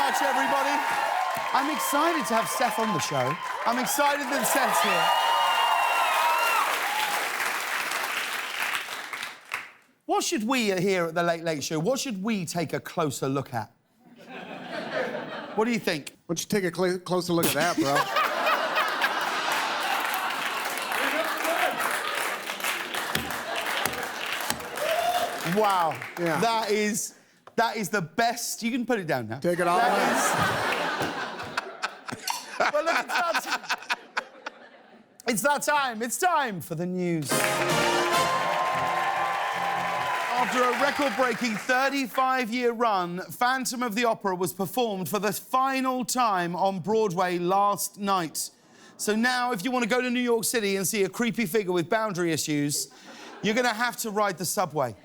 much, everybody. I'm excited to have Seth on the show. I'm excited that Seth's here. What should we here at the Late Late Show, what should we take a closer look at? What do you think? Why don't you take a closer look at that, bro? Wow. Yeah. That is the best. You can put it down now. Take it off. Well, look, it's that time. It's time for the news. After a record-breaking 35-year run, Phantom of the Opera was performed for the final time on Broadway last night. So now, if you want to go to New York City and see a creepy figure with boundary issues, you're going to have to ride the subway.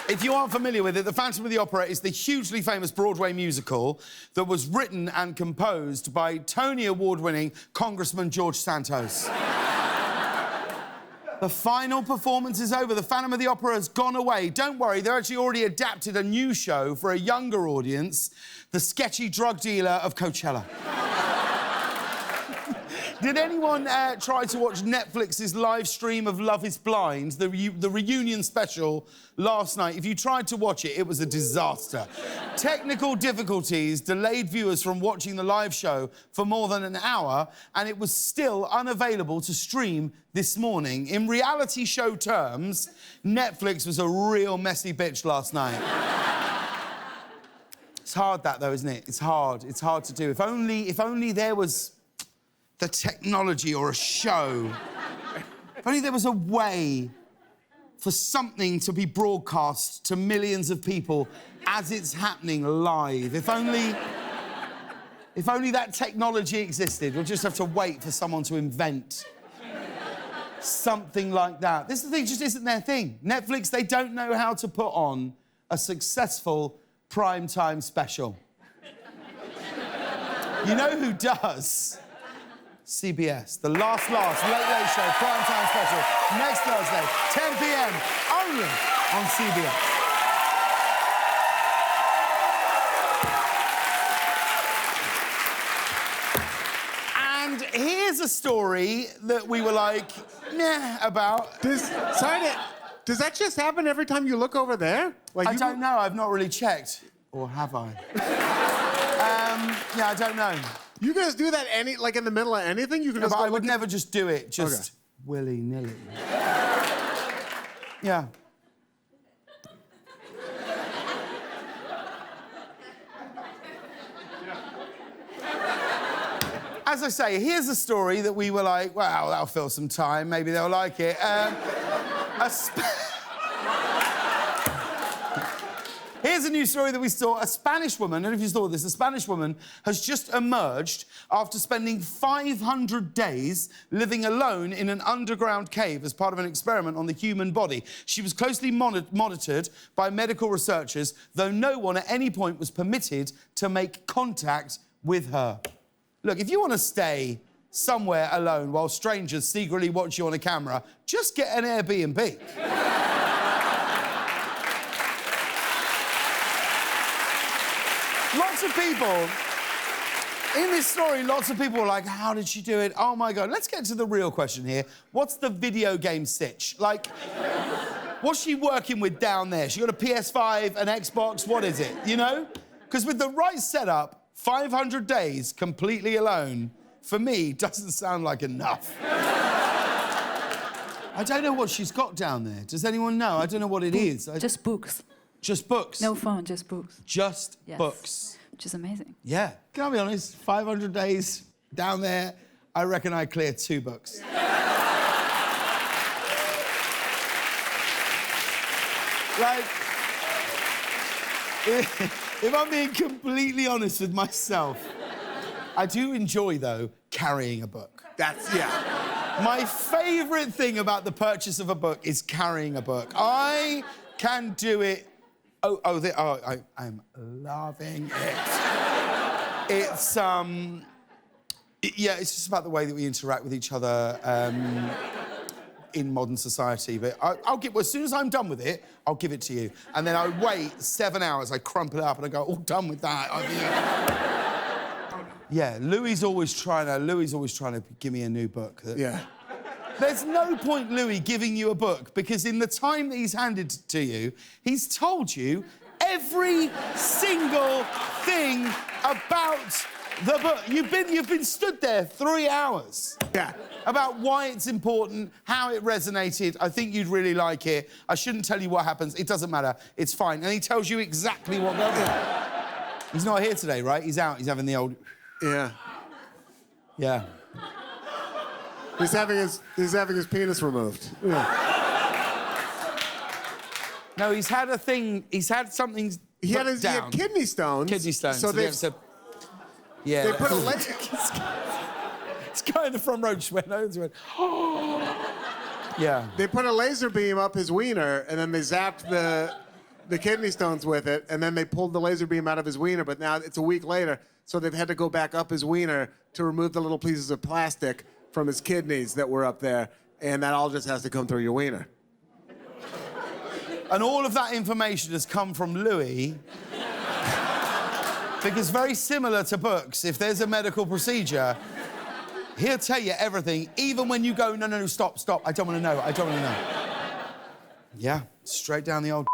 If you aren't familiar with it, The Phantom of the Opera is the hugely famous Broadway musical that was written and composed by Tony Award-winning Congressman George Santos. The final performance is over. The Phantom of the Opera has gone away. Don't worry, they've actually already adapted a new show for a younger audience, The Sketchy Drug Dealer of Coachella. Did anyone try to watch Netflix's live stream of Love is Blind, the reunion special last night? If you tried to watch it, it was a disaster. Technical difficulties delayed viewers from watching the live show for more than an hour, and it was still unavailable to stream this morning. In reality show terms, Netflix was a real messy bitch last night. It's hard, that, though, isn't it? It's hard. It's hard to do. If only there was the technology or a show. If only there was a way for something to be broadcast to millions of people as it's happening live. If only that technology existed. We'll just have to wait for someone to invent something like that. This is the thing, just isn't their thing. Netflix, they don't know how to put on a successful primetime special. You know who does? CBS, the last Late Late Show primetime special, next Thursday, 10 p.m, only on CBS. And here's a story that we were like, meh, about. Does that just happen every time you look over there? Like I don't know, I've not really checked. Or have I? Yeah, I don't know. You guys do that like in the middle of anything? You can just but I would never just do it, just willy-nilly. Yeah. As I say, here's a story that we were like, well, that'll fill some time, maybe they'll like it. Here's a new story that we saw. A Spanish woman, I don't know if you saw this, a Spanish woman has just emerged after spending 500 days living alone in an underground cave as part of an experiment on the human body. She was closely monitored by medical researchers, though no one at any point was permitted to make contact with her. Look, if you want to stay somewhere alone while strangers secretly watch you on a camera, just get an Airbnb. Lots of people, in this story, lots of people were like, how did she do it? Oh, my God. Let's get to the real question here. What's the video game sitch? Like, what's she working with down there? She got a PS5, an Xbox, what is it, you know? Because with the right setup, 500 days completely alone, for me, doesn't sound like enough. I don't know what she's got down there. Does anyone know? I don't know what it is. Just books. Just books? No phone, just books. Just books. Which is amazing. Yeah. Can I be honest? 500 days down there, I reckon I cleared 2 books. Like, if I'm being completely honest with myself, I do enjoy, though, carrying a book. That's, yeah. My favourite thing about the purchase of a book is carrying a book. I can do it. I'm loving it. It's, yeah, it's just about the way that we interact with each other. in modern society, but I'll give... As soon as I'm done with it, I'll give it to you. And then I wait 7 hours, I crumple it up, and I go, all done with that. Yeah, Louis is always trying to give me a new book. Yeah. There's no point, Louis, giving you a book, because in the time that he's handed to you, he's told you every single thing about the book. You've been stood there 3 hours. Yeah. About why it's important, how it resonated. I think you'd really like it. I shouldn't tell you what happens. It doesn't matter. It's fine. And he tells you exactly what goes on. He's not here today, right? He's out. He's having the old... Yeah. Yeah. He's having his penis removed. Yeah. No, he's had a thing. He's had something. He had down. kidney stones. Kidney stones. So they've... Yeah. They put a laser... It's kind of the front row just went over and went, oh. Yeah. They put a laser beam up his wiener, and then they zapped the kidney stones with it, and then they pulled the laser beam out of his wiener, but now it's a week later, so they've had to go back up his wiener to remove the little pieces of plastic from his kidneys that were up there, and that all just has to come through your wiener. And all of that information has come from Louis. Because very similar to books, if there's a medical procedure, he'll tell you everything, even when you go, no, stop, I don't want to know, I don't want to know. Yeah, straight down the old...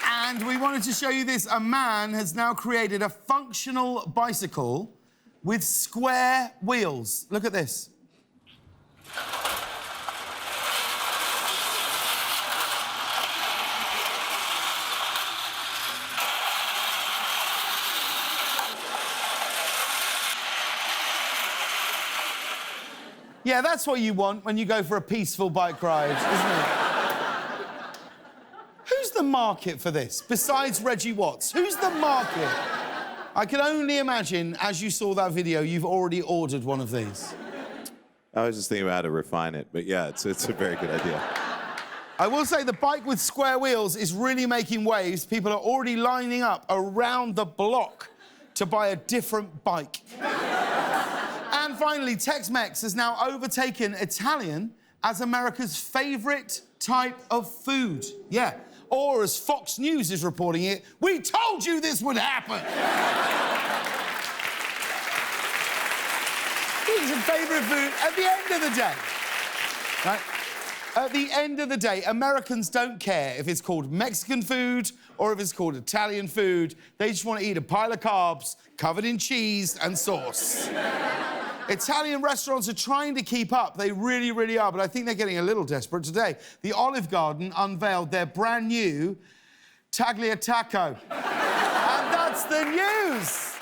And we wanted to show you this. A man has now created a functional bicycle with square wheels. Look at this. Yeah, that's what you want when you go for a peaceful bike ride, isn't it? Who's the market for this, besides Reggie Watts? Who's the market? I can only imagine, as you saw that video, you've already ordered one of these. I was just thinking about how to refine it, but yeah, it's a very good idea. I will say the bike with square wheels is really making waves. People are already lining up around the block to buy a different bike. And finally, Tex-Mex has now overtaken Italian as America's favourite type of food. Yeah. Or, as Fox News is reporting it, we told you this would happen. It's a favourite food at the end of the day. Right? At the end of the day, Americans don't care if it's called Mexican food or if it's called Italian food. They just want to eat a pile of carbs covered in cheese and sauce. Italian restaurants are trying to keep up. They really, really are, but I think they're getting a little desperate today. The Olive Garden unveiled their brand new tagliatacco. And that's the news.